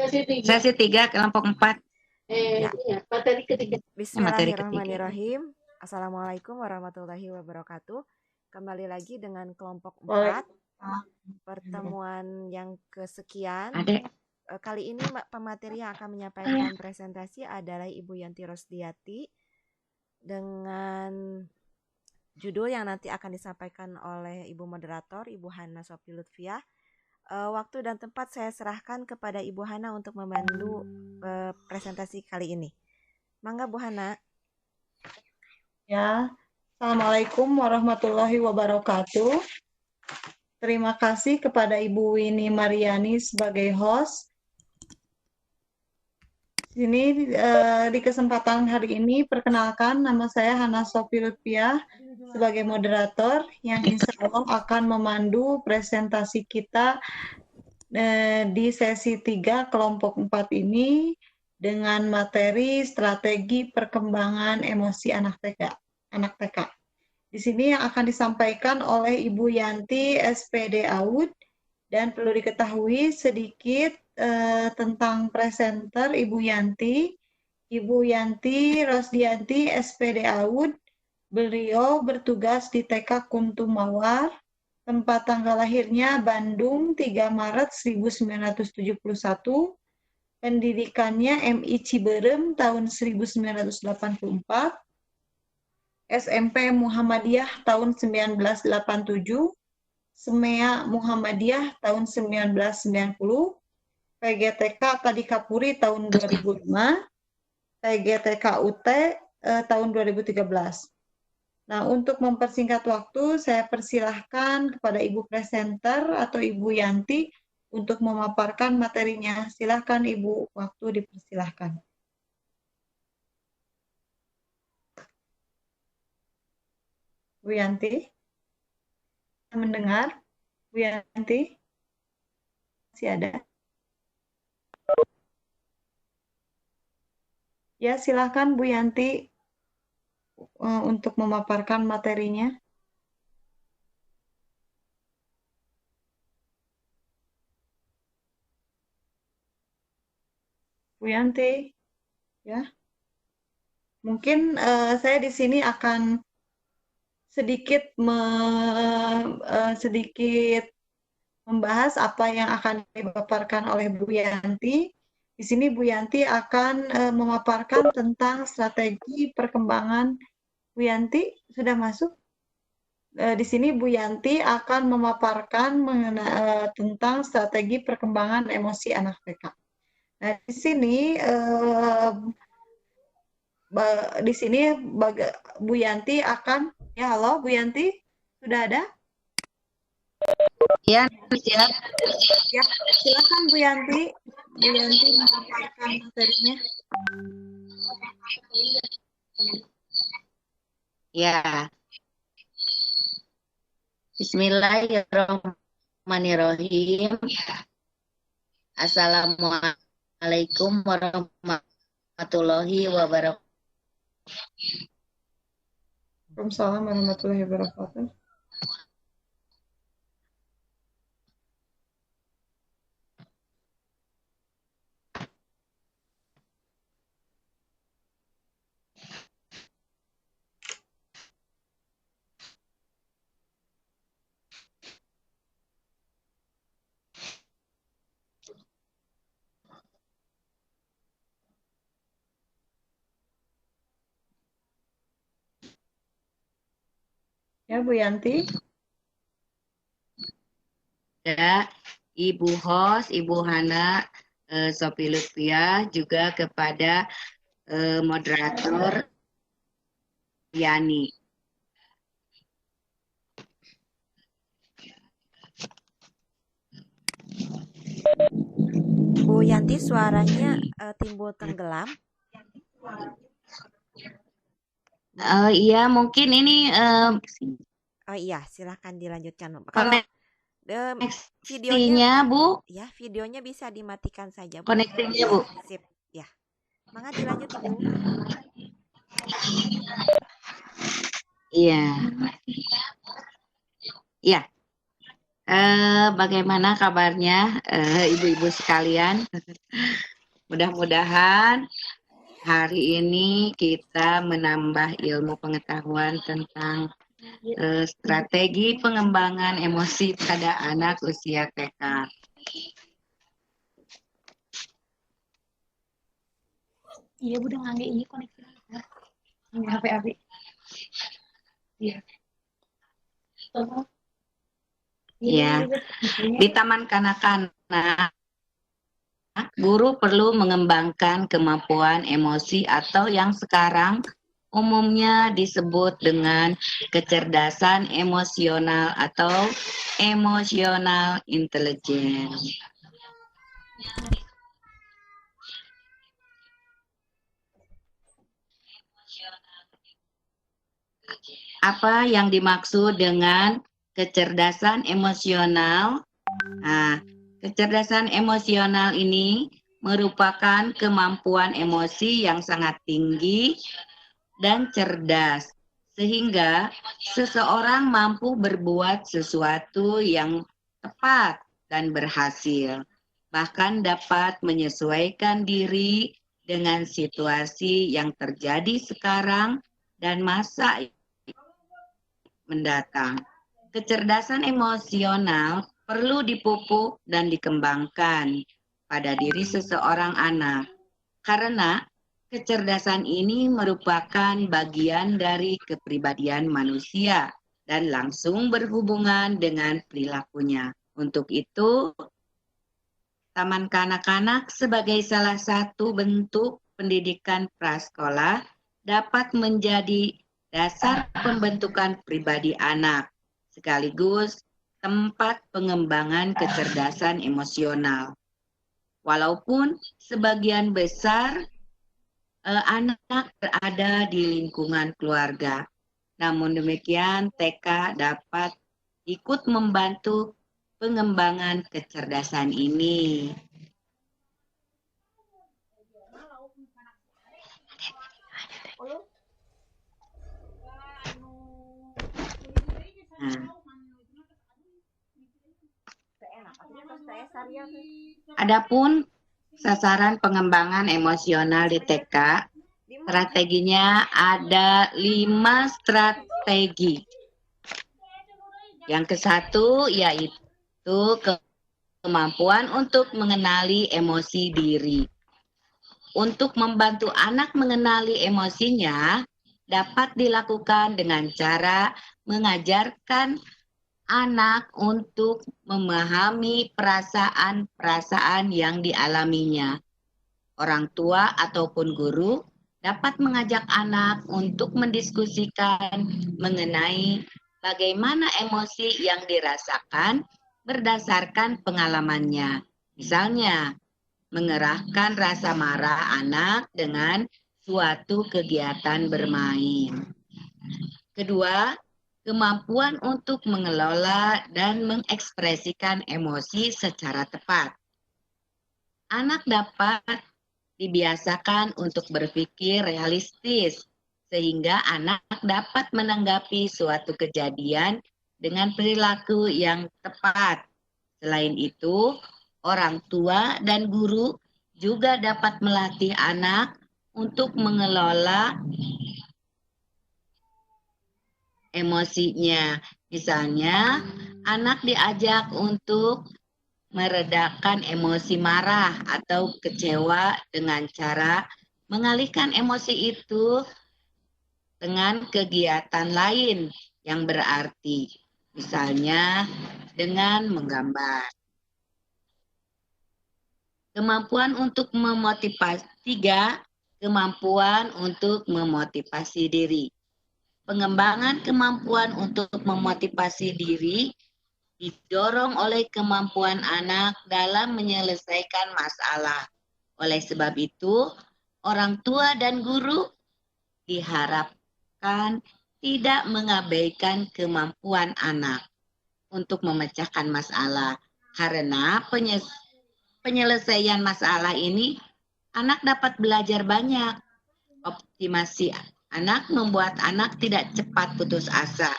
Sesi 3 kelompok 4. Ya. Materi ketiga. Bismillahirrahmanirrahim. Assalamualaikum warahmatullahi wabarakatuh. Kembali lagi dengan kelompok 4. Pertemuan yang kesekian. Kali ini pemateri yang akan menyampaikan presentasi adalah Ibu Yanti Rosdiati dengan judul yang nanti akan disampaikan oleh Ibu Moderator, Ibu Hana Sofi Lutfiah. Waktu dan tempat saya serahkan kepada Ibu Hana untuk memandu presentasi kali ini. Mangga Bu Hana. Ya, Assalamualaikum warahmatullahi wabarakatuh. Terima kasih kepada Ibu Winnie Mariani sebagai host. Di kesempatan hari ini, perkenalkan nama saya Hana Sofi Lutfiah sebagai moderator yang insya Allah akan memandu presentasi kita di sesi 3 kelompok 4 ini dengan materi strategi perkembangan emosi anak TK. Di sini yang akan disampaikan oleh Ibu Yanti SPD AUD, dan perlu diketahui sedikit tentang presenter Ibu Yanti. Ibu Yanti Rosdiati SPD AUD, beliau bertugas di TK Kuntumawar. Tempat tanggal lahirnya Bandung 3 Maret 1971, pendidikannya MI Ciberem tahun 1984, SMP Muhammadiyah tahun 1987, SMEA Muhammadiyah tahun 1990, PGTK Tadikapuri tahun 2005, PGTK UT tahun 2013. Nah, untuk mempersingkat waktu, saya persilahkan kepada Ibu presenter atau Ibu Yanti untuk memaparkan materinya. Silahkan Ibu, waktu dipersilahkan. Bu Yanti, mendengar? Bu Yanti, masih ada? Ya, silahkan Bu Yanti untuk memaparkan materinya. Bu Yanti, ya. Mungkin saya di sini akan sedikit membahas apa yang akan dipaparkan oleh Bu Yanti. Di sini Bu Yanti akan memaparkan tentang strategi perkembangan. Bu Yanti sudah masuk? Di sini Bu Yanti akan memaparkan tentang strategi perkembangan emosi anak TK. Nah, di sini Bu Yanti akan, ya halo Bu Yanti, sudah ada? Ya, siap. Ya, silakan Bu Yanti. Bu Yanti memaparkan materinya. Ya. Bismillahirrahmanirrahim. Assalamualaikum warahmatullahi wabarakatuh. Waalaikumsalam warahmatullahi wabarakatuh. Ya, Bu Yanti. Ya, Ibu host, Ibu Hana Sofi Lutfiah, juga kepada moderator Yani. Bu Yanti, suaranya timbul tenggelam. Iya, mungkin ini Oh iya, silahkan dilanjutkan. Kalau videonya, Bu, ya videonya bisa dimatikan saja, Bu. Koneksinya, Bu. Sip, ya. Mangga dilanjut, Ibu. Iya. Iya. Bagaimana kabarnya ibu-ibu sekalian? Mudah-mudahan hari ini kita menambah ilmu pengetahuan tentang strategi pengembangan emosi pada anak usia TK. Iya, udah ngangge ini koneksi. HP HP. Iya. Ya, di taman kanak-kanak, guru perlu mengembangkan kemampuan emosi atau yang sekarang umumnya disebut dengan kecerdasan emosional atau emotional intelligence. Apa yang dimaksud dengan kecerdasan emosional? Nah, kecerdasan emosional ini merupakan kemampuan emosi yang sangat tinggi dan cerdas, sehingga seseorang mampu berbuat sesuatu yang tepat dan berhasil, bahkan dapat menyesuaikan diri dengan situasi yang terjadi sekarang dan masa mendatang. Kecerdasan emosional perlu dipupuk dan dikembangkan pada diri seseorang anak, karena kecerdasan ini merupakan bagian dari kepribadian manusia dan langsung berhubungan dengan perilakunya. Untuk itu, taman kanak-kanak sebagai salah satu bentuk pendidikan prasekolah dapat menjadi dasar pembentukan pribadi anak, sekaligus tempat pengembangan kecerdasan emosional. Walaupun sebagian besar anak berada di lingkungan keluarga, namun demikian TK dapat ikut membantu pengembangan kecerdasan ini. Adapun sasaran pengembangan emosional di TK, strateginya ada 5 strategi. Yang ke-1 yaitu kemampuan untuk mengenali emosi diri. Untuk membantu anak mengenali emosinya, dapat dilakukan dengan cara mengajarkan anak untuk memahami perasaan-perasaan yang dialaminya. Orang tua ataupun guru dapat mengajak anak untuk mendiskusikan mengenai bagaimana emosi yang dirasakan berdasarkan pengalamannya. Misalnya, mengerahkan rasa marah anak dengan suatu kegiatan bermain. Kedua, kemampuan untuk mengelola dan mengekspresikan emosi secara tepat. Anak dapat dibiasakan untuk berpikir realistis, sehingga anak dapat menanggapi suatu kejadian dengan perilaku yang tepat. Selain itu, orang tua dan guru juga dapat melatih anak untuk mengelola emosinya. Misalnya, anak diajak untuk meredakan emosi marah atau kecewa dengan cara mengalihkan emosi itu dengan kegiatan lain yang berarti. Misalnya, dengan menggambar. Kemampuan untuk memotivasi. 3. Kemampuan untuk memotivasi diri. Pengembangan kemampuan untuk memotivasi diri didorong oleh kemampuan anak dalam menyelesaikan masalah. Oleh sebab itu, orang tua dan guru diharapkan tidak mengabaikan kemampuan anak untuk memecahkan masalah, karena penyelesaian masalah ini anak dapat belajar banyak. Optimasi anak membuat anak tidak cepat putus asa.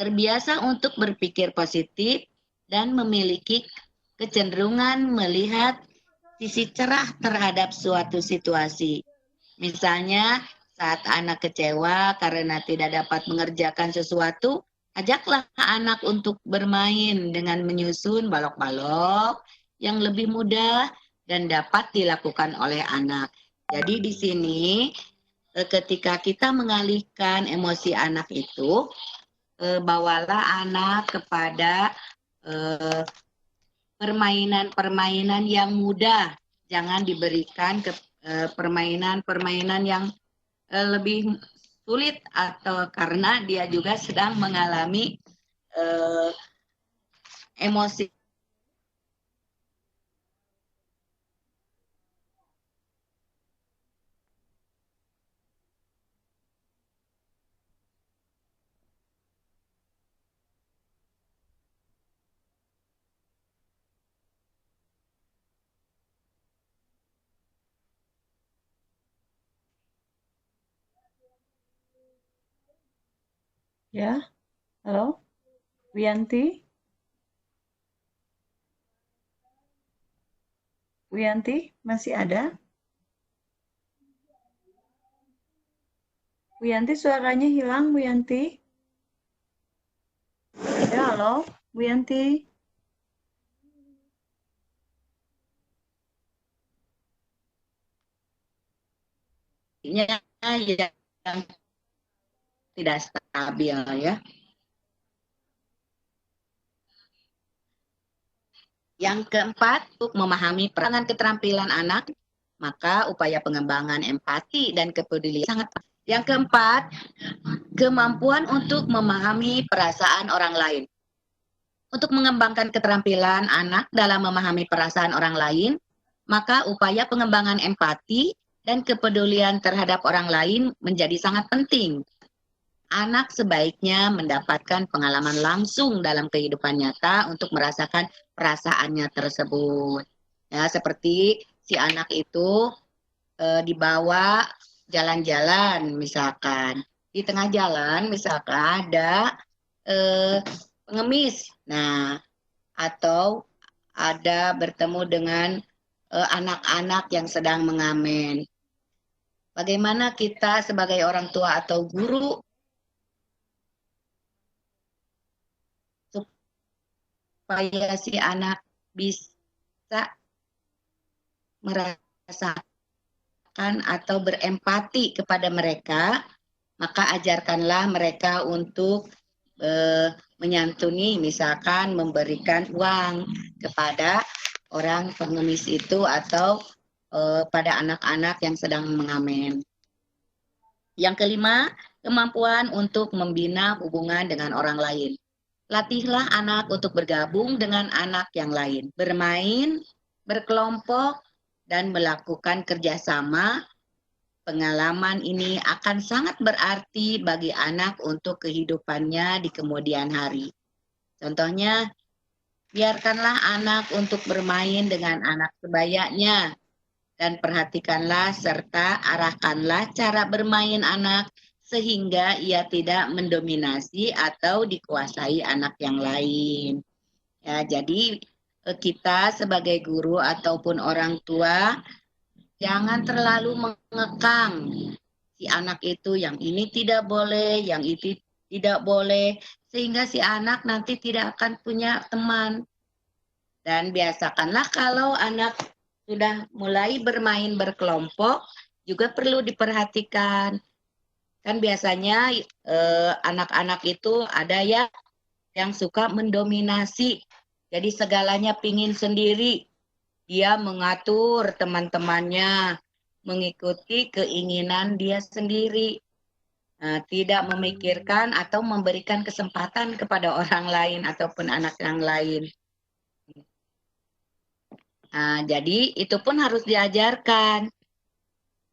terbiasa untuk berpikir positif dan memiliki kecenderungan melihat sisi cerah terhadap suatu situasi. Misalnya, saat anak kecewa karena tidak dapat mengerjakan sesuatu, ajaklah anak untuk bermain dengan menyusun balok-balok yang lebih mudah dan dapat dilakukan oleh anak. Jadi di sini ketika kita mengalihkan emosi anak itu, bawalah anak kepada permainan-permainan yang mudah. Jangan diberikan ke permainan-permainan yang lebih sulit atau karena dia juga sedang mengalami emosi. Ya, halo, Wiyanti, Wiyanti masih ada? Wiyanti suaranya hilang, Wiyanti. Ya, halo, Wiyanti. yang tidak stabil ya. Yang keempat, untuk memahami peranan keterampilan anak, maka upaya pengembangan empati dan kepedulian sangat. Yang keempat, kemampuan untuk memahami perasaan orang lain. Untuk mengembangkan keterampilan anak dalam memahami perasaan orang lain, maka upaya pengembangan empati dan kepedulian terhadap orang lain menjadi sangat penting. Anak sebaiknya mendapatkan pengalaman langsung dalam kehidupan nyata untuk merasakan perasaannya tersebut. Ya, seperti si anak itu dibawa jalan-jalan misalkan. Di tengah jalan misalkan ada pengemis. Nah, atau ada bertemu dengan anak-anak yang sedang mengamen. Bagaimana kita sebagai orang tua atau guru supaya si anak bisa merasakan atau berempati kepada mereka, maka ajarkanlah mereka untuk menyantuni, misalkan memberikan uang kepada orang pengemis itu atau pada anak-anak yang sedang mengamen. Yang kelima, kemampuan untuk membina hubungan dengan orang lain. Latihlah anak untuk bergabung dengan anak yang lain, bermain, berkelompok, dan melakukan kerjasama. Pengalaman ini akan sangat berarti bagi anak untuk kehidupannya di kemudian hari. Contohnya, biarkanlah anak untuk bermain dengan anak sebayanya, dan perhatikanlah serta arahkanlah cara bermain anak sehingga ia tidak mendominasi atau dikuasai anak yang lain. Ya, jadi kita sebagai guru ataupun orang tua jangan terlalu mengekang si anak itu, yang ini tidak boleh, yang itu tidak boleh, sehingga si anak nanti tidak akan punya teman. Dan biasakanlah kalau anak sudah mulai bermain berkelompok, juga perlu diperhatikan. Kan biasanya anak-anak itu ada ya yang suka mendominasi. Jadi segalanya pingin sendiri. Dia mengatur teman-temannya, mengikuti keinginan dia sendiri. Tidak memikirkan atau memberikan kesempatan kepada orang lain ataupun anak yang lain. Jadi itu pun harus diajarkan.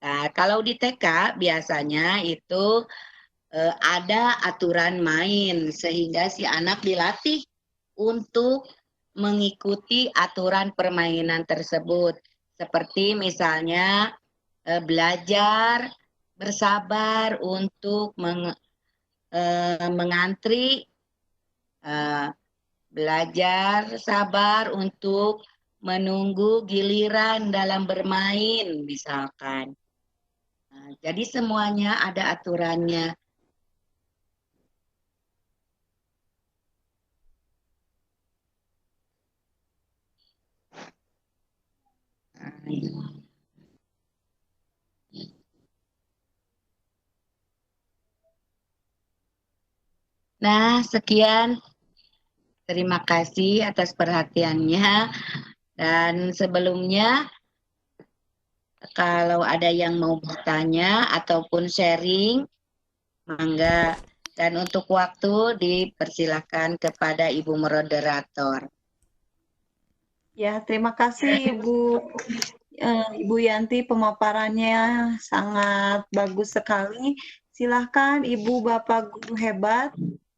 Nah, kalau di TK biasanya itu ada aturan main sehingga si anak dilatih untuk mengikuti aturan permainan tersebut. Seperti misalnya belajar bersabar untuk mengantri Eh, Belajar sabar untuk menunggu giliran dalam bermain, misalkan. Nah, jadi semuanya ada aturannya. Nah, sekian. Terima kasih atas perhatiannya. Dan sebelumnya, kalau ada yang mau bertanya ataupun sharing, mangga. Dan untuk waktu dipersilahkan kepada Ibu Moderator. Ya, terima kasih Ibu Yanti, pemaparannya sangat bagus sekali. Silahkan Ibu Bapak Guru hebat,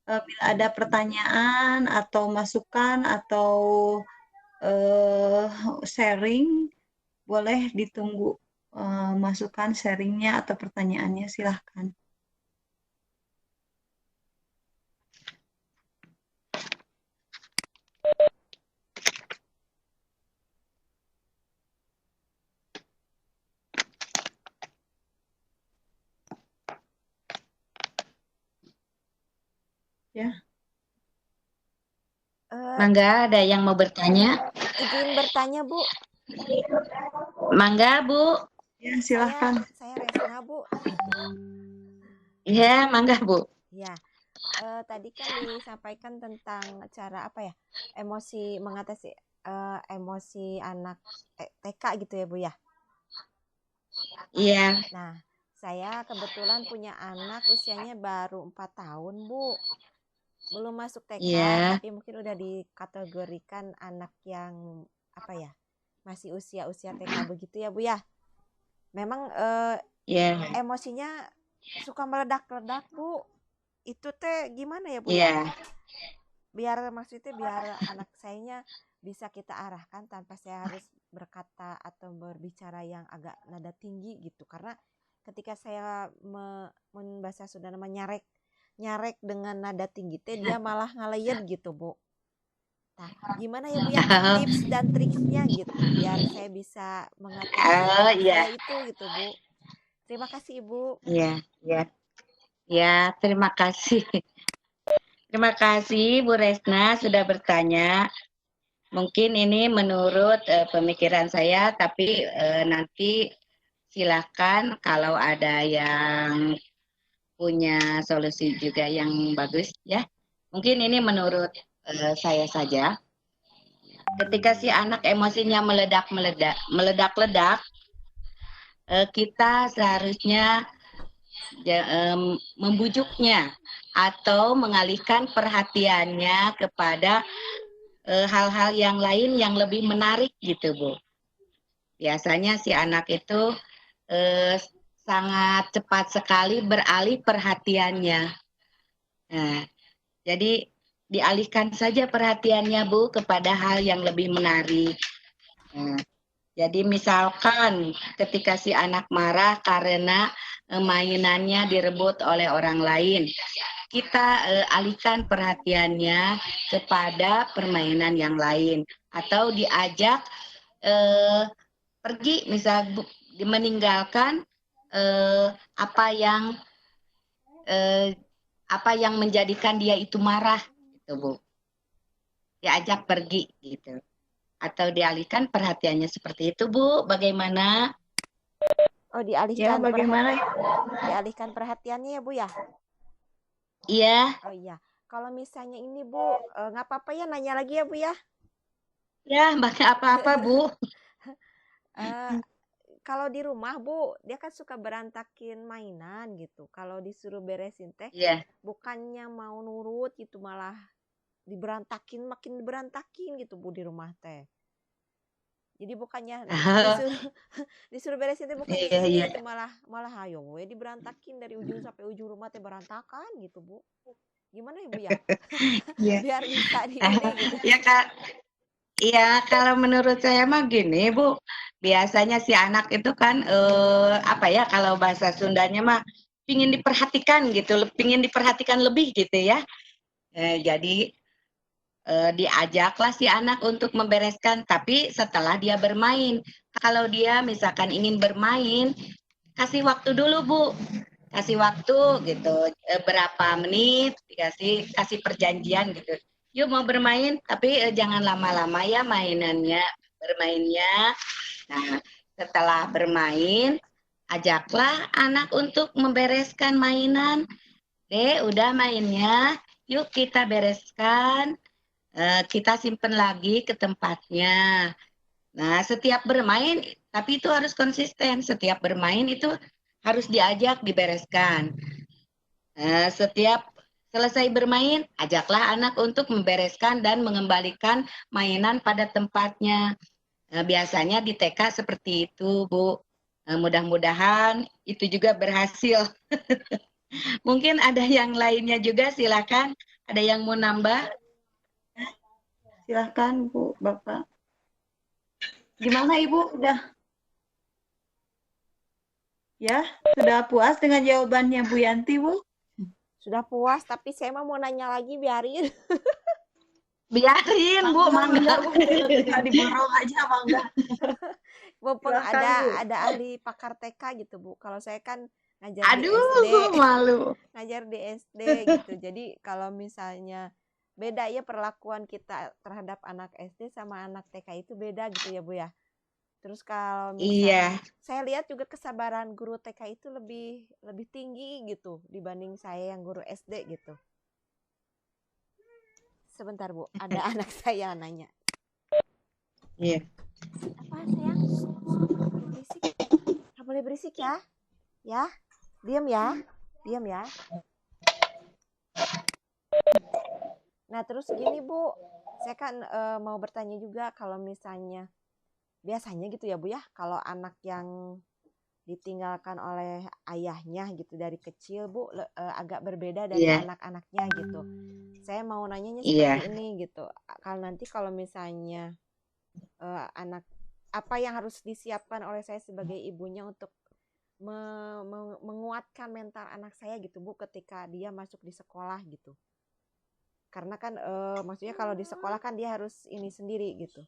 bila ada pertanyaan atau masukan atau sharing, boleh ditunggu masukan sharingnya atau pertanyaannya, silahkan. Ya. Mangga, ada yang mau bertanya? Izin bertanya, Bu. Mangga, Bu. Ya, silahkan. Saya Resna, Bu. Iya, mangga, Bu. Ya, tadi kan disampaikan tentang cara apa ya, emosi mengatasi emosi anak TK gitu ya, Bu ya. Iya. Nah, saya kebetulan punya anak usianya baru 4 tahun, Bu. Belum masuk TK, Iya. tapi mungkin udah dikategorikan anak yang apa ya, masih usia-usia TK begitu ya, Bu ya. Memang emosinya suka meledak-ledak, Bu. Itu teh gimana ya, Bu ya? Biar maksudnya biar anak sayanya bisa kita arahkan tanpa saya harus berkata atau berbicara yang agak nada tinggi gitu. Karena ketika saya bahasa Sunda nama nyarek dengan nada tinggi teh dia malah ngalayen gitu, Bu. Nah, gimana ya, Bu ya, tips dan triksnya gitu biar saya bisa mengatasi saya itu gitu, Bu. Terima kasih, Ibu. Ya, terima kasih. Terima kasih Bu Resna sudah bertanya. Mungkin ini menurut pemikiran saya, tapi nanti silakan kalau ada yang punya solusi juga yang bagus ya. Mungkin ini menurut saya saja. Ketika si anak emosinya meledak-ledak, kita seharusnya membujuknya atau mengalihkan perhatiannya kepada hal-hal yang lain yang lebih menarik gitu, Bu. Biasanya si anak itu sangat cepat sekali beralih perhatiannya. Nah, jadi dialihkan saja perhatiannya, Bu, kepada hal yang lebih menarik. Nah, jadi misalkan ketika si anak marah karena mainannya direbut oleh orang lain, kita alihkan perhatiannya kepada permainan yang lain atau diajak pergi, misal meninggalkan apa yang menjadikan dia itu marah, gitu, Bu. Diajak pergi gitu. Atau dialihkan perhatiannya seperti itu, Bu. Bagaimana? Oh, dialihkan bagaimana? Dialihkan perhatiannya ya, Bu ya? Iya. Oh iya. Kalau misalnya ini, Bu, nggak apa-apa ya nanya lagi ya, Bu ya? Ya, nggak apa-apa, Bu. Kalau di rumah, Bu, dia kan suka berantakin mainan gitu. Kalau disuruh beresin teh, bukannya mau nurut gitu, malah makin diberantakin gitu, Bu, di rumah teh. Jadi bukannya disuruh beresin teh bukannya gitu, malah ayo we diberantakin dari ujung sampai ujung rumah teh berantakan gitu, Bu. Gimana ya, Bu ya? Biar bisa di ini gitu. Ya, Kak. Iya, kalau menurut saya mah gini, Bu. Biasanya si anak itu kan kalau bahasa Sundanya mah pingin diperhatikan gitu, pingin diperhatikan lebih gitu ya. Jadi diajaklah si anak untuk membereskan, tapi setelah dia bermain. Kalau dia misalkan ingin bermain, kasih waktu dulu Bu, kasih waktu gitu, berapa menit, kasih perjanjian gitu. Yuk mau bermain, tapi jangan lama-lama ya bermainnya. Nah, setelah bermain, ajaklah anak untuk membereskan mainan. Udah mainnya, yuk kita bereskan, kita simpen lagi ke tempatnya. Nah, setiap bermain, tapi itu harus konsisten. Setiap bermain itu harus diajak, dibereskan. Setiap selesai bermain, ajaklah anak untuk membereskan dan mengembalikan mainan pada tempatnya. Biasanya di TK seperti itu, Bu. Mudah-mudahan itu juga berhasil. Mungkin ada yang lainnya juga, silakan. Ada yang mau nambah? Silahkan Bu, Bapak. Gimana Ibu? Ya, sudah puas dengan jawabannya Bu Yanti, Bu? Sudah puas, tapi saya mau nanya lagi, biarin. Biarin Bu, mangga. Diborong aja, mangga. Mumpung Silakan, ada ahli pakar TK gitu Bu. Kalau saya kan ngajar di Aduh, SD, malu. ngajar di SD gitu. Jadi kalau misalnya beda ya perlakuan kita terhadap anak SD sama anak TK itu beda gitu ya Bu ya. Terus kalau misalnya saya lihat juga kesabaran guru TK itu lebih tinggi gitu dibanding saya yang guru SD gitu. Sebentar Bu, ada anak saya nanya. Iya. Apa sayang? Berisik. Nggak boleh berisik ya. Ya, diam ya. Diam ya. Nah terus gini Bu, saya kan mau bertanya juga kalau misalnya biasanya gitu ya Bu ya, kalau anak yang ditinggalkan oleh ayahnya gitu dari kecil Bu agak berbeda dari anak-anaknya gitu. Saya mau nanyanya seperti ini gitu. Kalau misalnya anak apa yang harus disiapkan oleh saya sebagai ibunya untuk menguatkan mental anak saya gitu Bu ketika dia masuk di sekolah gitu. Karena kan maksudnya kalau di sekolah kan dia harus ini sendiri gitu.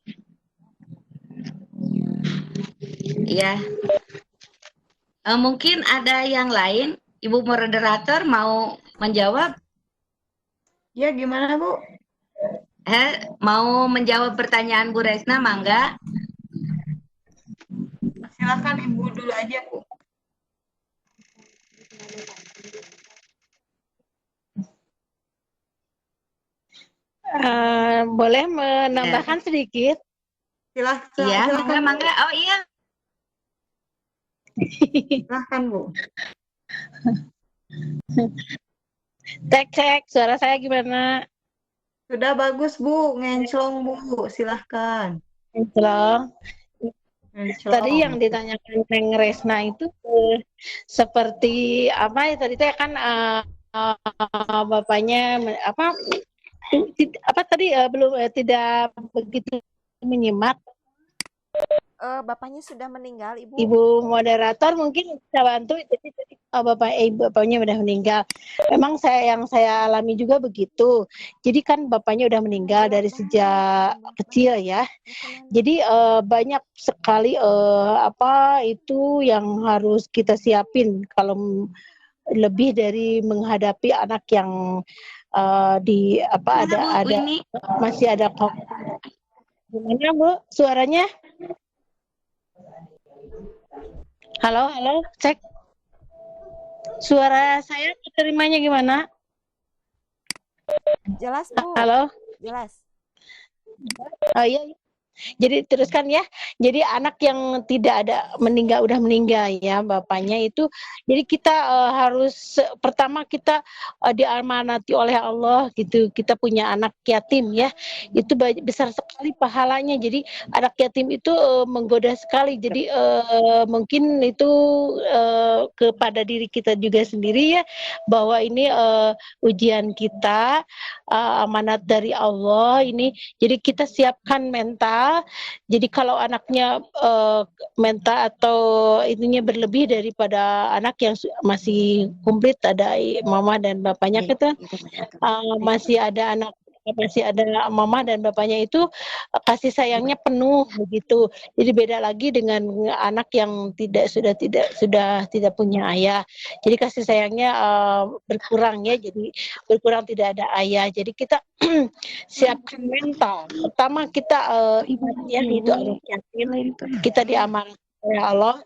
Iya. Mungkin ada yang lain, Ibu moderator mau menjawab? Ya, gimana Bu? Mau menjawab pertanyaan Bu Resna, mangga? Silakan Ibu dulu aja Bu. Boleh menambahkan sedikit? Silakan. Iya, Silakan, mangga. Oh iya. Silakan Bu. Cek, suara saya gimana? Sudah bagus Bu, ngenclong Bu, silahkan. Ngenclong. Tadi yang ditanyakan Neng Resna itu seperti apa ya tadi kan bapaknya apa tadi belum tidak begitu menyimak. Bapaknya sudah meninggal, Ibu. Ibu moderator mungkin bisa bantu. Jadi bapaknya udah meninggal. Memang yang saya alami juga begitu. Jadi kan bapaknya udah meninggal dari sejak kecil ya. Jadi banyak sekali apa itu yang harus kita siapin kalau lebih dari menghadapi anak yang di apa ada masih ada kok. Gimana Bu suaranya? Halo, cek. Suara saya terimanya gimana? Jelas, Bu. Halo? Jelas. Oh iya. Jadi teruskan ya. Jadi anak yang tidak ada udah meninggal ya bapaknya itu. Jadi kita harus pertama kita diamanati oleh Allah gitu. Kita punya anak yatim ya. Itu besar sekali pahalanya. Jadi anak yatim itu menggoda sekali. Jadi mungkin itu kepada diri kita juga sendiri ya bahwa ini ujian kita amanat dari Allah ini. Jadi kita siapkan mental. Jadi kalau anaknya mental atau ininya berlebih daripada anak yang masih komplit ada mama dan bapaknya kita masih ada anak masih ada mama dan bapaknya itu kasih sayangnya penuh begitu. Jadi beda lagi dengan anak yang sudah tidak punya ayah. Jadi kasih sayangnya berkurang ya. Jadi berkurang, tidak ada ayah. Jadi kita siapkan mental. Pertama kita ingat ya, itu anak yatim. Kita diamankan oleh Allah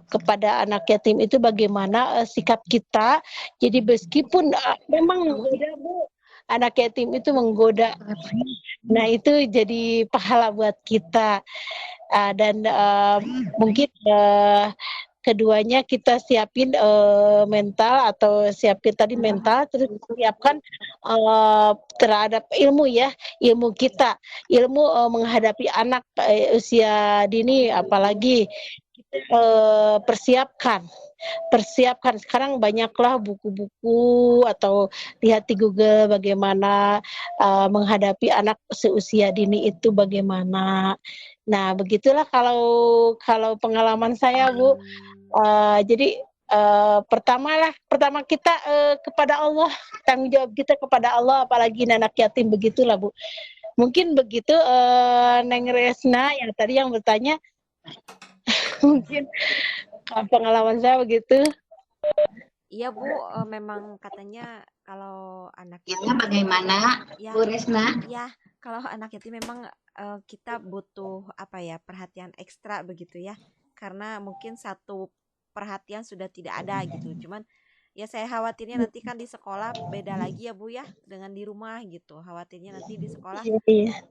kepada anak yatim itu bagaimana sikap kita. Jadi meskipun memang menggoda, Bu, anak yatim itu menggoda. Nah itu jadi pahala buat kita. Dan mungkin keduanya kita siapin mental, atau siapin tadi mental, terus siapkan terhadap ilmu ya, ilmu kita, ilmu menghadapi anak usia dini, apalagi persiapkan sekarang banyaklah buku-buku, atau lihat di Google bagaimana menghadapi anak seusia dini itu bagaimana. Nah begitulah kalau pengalaman saya, Bu. Jadi pertama kita kepada Allah, tanggung jawab kita kepada Allah, apalagi anak yatim, begitulah, Bu. Mungkin begitu, Neng Resna yang tadi yang bertanya. Mungkin pengalaman saya begitu. Iya Bu, memang katanya kalau anak Ya, yatim bagaimana ya, Bu Resna? ya kalau anak yatim memang kita butuh apa ya, perhatian ekstra begitu ya, karena mungkin satu perhatian sudah tidak ada gitu. Cuman ya saya khawatirnya nanti kan di sekolah beda lagi ya Bu ya, dengan di rumah gitu. Khawatirnya nanti di sekolah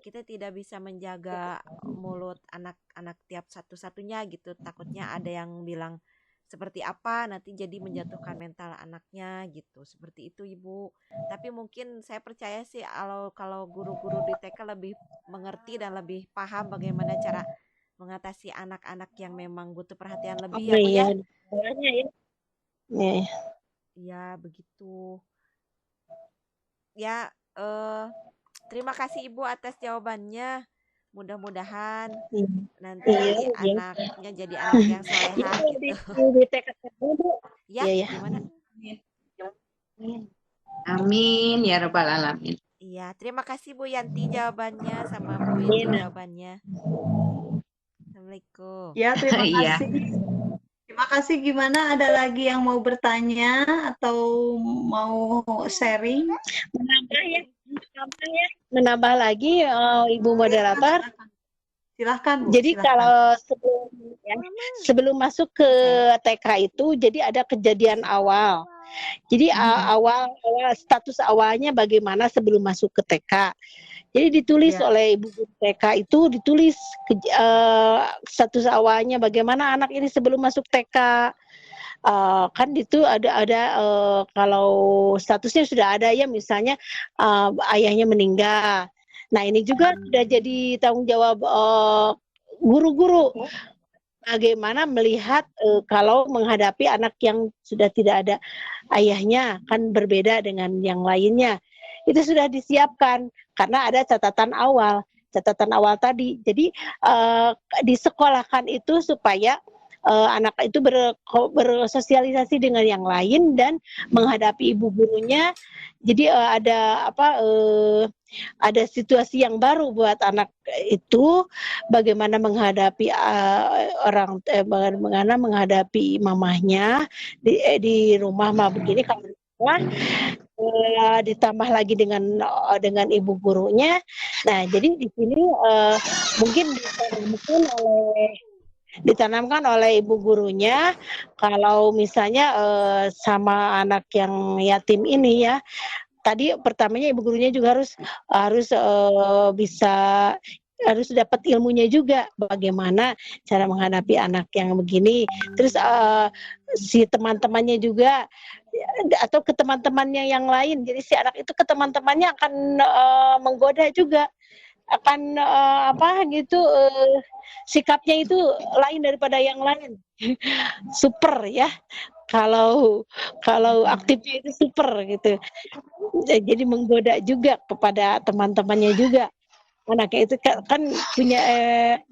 kita tidak bisa menjaga mulut anak-anak tiap satu-satunya gitu. Takutnya ada yang bilang seperti apa, nanti jadi menjatuhkan mental anaknya gitu. Seperti itu Ibu. Tapi mungkin saya percaya sih kalau guru-guru di TK lebih mengerti dan lebih paham bagaimana cara mengatasi anak-anak yang memang butuh perhatian lebih ya Bu ya. Iya begitu. Ya, terima kasih Ibu atas jawabannya. Mudah-mudahan nanti anaknya jadi anak yang solehah gitu. Di TK Bu. Ya, gimana? Amin ya rabbal alamin. Iya, terima kasih Bu Yanti jawabannya, sama Bu Itu jawabannya. Assalamualaikum. Ya, terima kasih. Terima kasih. Gimana, ada lagi yang mau bertanya atau mau sharing? Menambah lagi Ibu moderator. Silahkan Bu. Jadi silahkan. Kalau sebelum masuk ke TK itu, jadi ada kejadian awal. Jadi awal status awalnya bagaimana sebelum masuk ke TK. Jadi ditulis oleh Ibu Guru TK itu, ditulis status awalnya bagaimana anak ini sebelum masuk TK. Kan itu ada kalau statusnya sudah ada ya, misalnya ayahnya meninggal. Nah ini juga sudah jadi tanggung jawab guru-guru, bagaimana melihat kalau menghadapi anak yang sudah tidak ada ayahnya, kan berbeda dengan yang lainnya. Itu sudah disiapkan karena ada catatan awal tadi. Jadi disekolahkan itu supaya anak itu bersosialisasi dengan yang lain dan menghadapi ibu gurunya. Jadi ada situasi yang baru buat anak itu, bagaimana menghadapi bagaimana menghadapi mamahnya di rumah mah begini, kalau ditambah lagi dengan ibu gurunya. Nah, jadi di sini mungkin ditanamkan oleh ibu gurunya, kalau misalnya sama anak yang yatim ini ya, tadi pertamanya ibu gurunya juga harus dapat ilmunya juga, bagaimana cara menghadapi anak yang begini. Terus si teman-temannya juga, atau ke teman-temannya yang lain. Jadi si anak itu ke teman-temannya akan menggoda juga, akan sikapnya itu lain daripada yang lain. Super ya, kalau aktifnya itu super gitu. Jadi menggoda juga kepada teman-temannya juga. Anaknya itu kan punya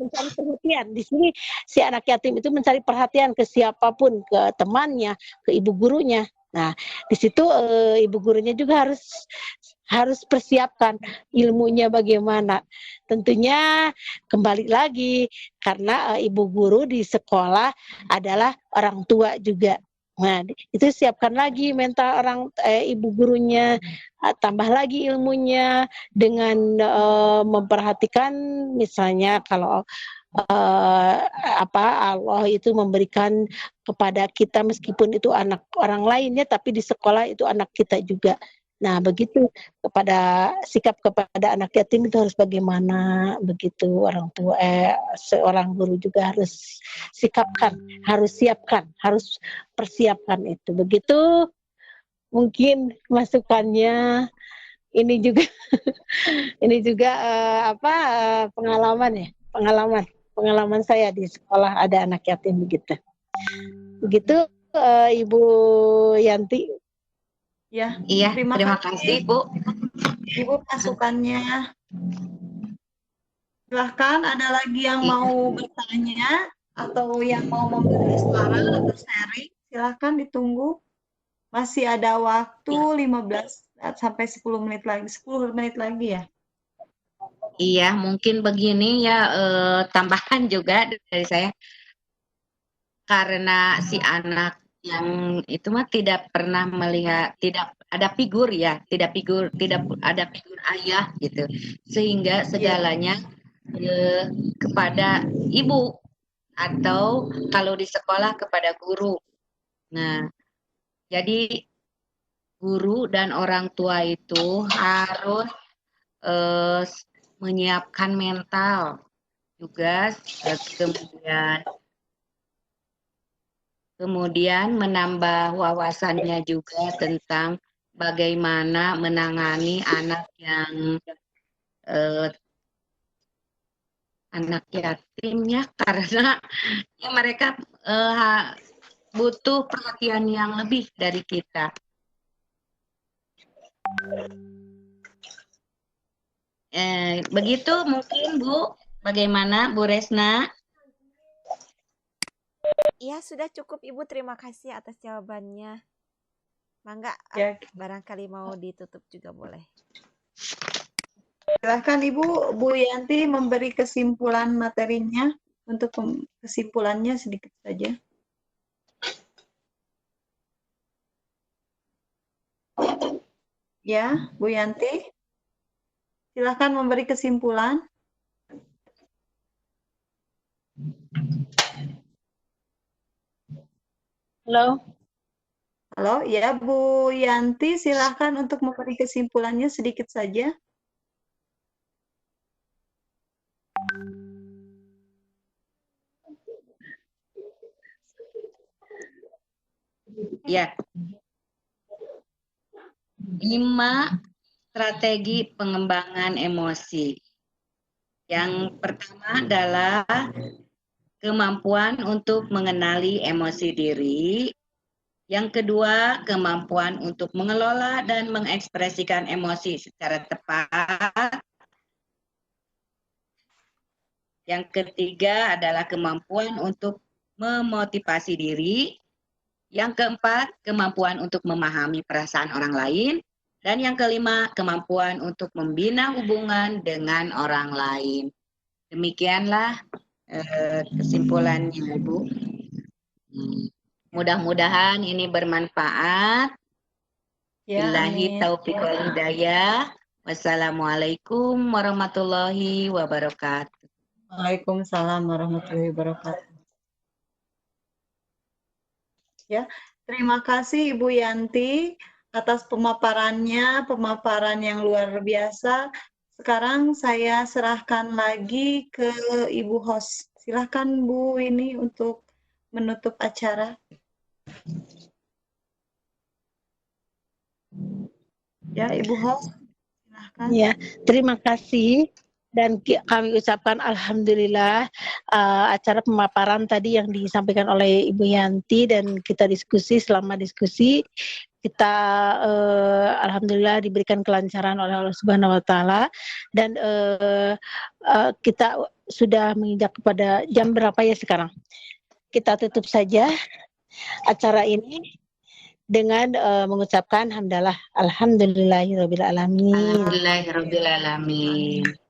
mencari perhatian. Di sini si anak yatim itu mencari perhatian ke siapapun, ke temannya, ke ibu gurunya. Nah, di situ ibu gurunya juga harus persiapkan ilmunya bagaimana. Tentunya kembali lagi karena ibu guru di sekolah adalah orang tua juga. Nah, itu siapkan lagi mental ibu gurunya, tambah lagi ilmunya dengan memperhatikan misalnya kalau Allah itu memberikan kepada kita meskipun itu anak orang lainnya tapi di sekolah itu anak kita juga. Nah, begitu sikap kepada anak yatim itu harus bagaimana, begitu orang tua seorang guru juga harus siapkan, harus persiapkan itu. Begitu mungkin masukannya. Ini juga ini juga pengalaman saya di sekolah ada anak yatim begitu. Begitu Ibu Yanti. Ya, Iya, terima kasih Bu. Ibu masukannya. Silahkan ada lagi yang mau bertanya atau yang mau memberi suara atau sharing, silahkan ditunggu. Masih ada waktu 15 sampai 10 menit lagi. 10 menit lagi ya. Iya, mungkin begini ya, tambahan juga dari saya. Karena si anak yang itu mah tidak pernah melihat, tidak ada figur ya, tidak ada figur ayah gitu, sehingga segalanya kepada ibu atau kalau di sekolah kepada guru. Nah, jadi guru dan orang tua itu harus menyiapkan mental juga, kemudian menambah wawasannya juga tentang bagaimana menangani anak yang anak yatimnya karena ya mereka butuh perhatian yang lebih dari kita. Begitu mungkin Bu, bagaimana Bu Resna? Iya, sudah cukup Ibu. Terima kasih atas jawabannya. Mangga, Ya. barangkali mau ditutup juga boleh. Silahkan Ibu, Bu Yanti memberi kesimpulan materinya. Untuk kesimpulannya sedikit saja. Ya, Bu Yanti. Silahkan memberi kesimpulan. Halo. Halo, ya Bu Yanti, silahkan untuk memberi kesimpulannya sedikit saja. Ya. 5 strategi pengembangan emosi. Yang pertama adalah kemampuan untuk mengenali emosi diri. Yang kedua, kemampuan untuk mengelola dan mengekspresikan emosi secara tepat. Yang ketiga adalah kemampuan untuk memotivasi diri. Yang keempat, kemampuan untuk memahami perasaan orang lain. Dan yang kelima, kemampuan untuk membina hubungan dengan orang lain. Demikianlah kesimpulannya, Ibu. Mudah-mudahan ini bermanfaat. Ya, Billahi amin. taufiq wal hidayah. Wassalamualaikum warahmatullahi wabarakatuh. Waalaikumsalam warahmatullahi wabarakatuh. Ya, terima kasih Ibu Yanti atas pemaparannya, pemaparan yang luar biasa. Sekarang saya serahkan lagi ke Ibu host. Silahkan Bu ini untuk menutup acara. Ya, Ibu host, silahkan. Ya, terima kasih. Dan kami ucapkan alhamdulillah acara pemaparan tadi yang disampaikan oleh Ibu Yanti dan kita diskusi, selama diskusi kita alhamdulillah diberikan kelancaran oleh Allah Subhanahu wa taala dan kita sudah menginjak kepada jam berapa ya sekarang. Kita tutup saja acara ini dengan mengucapkan hamdalah alhamdulillahirabbil alamin. Alhamdulillahirabbil alamin.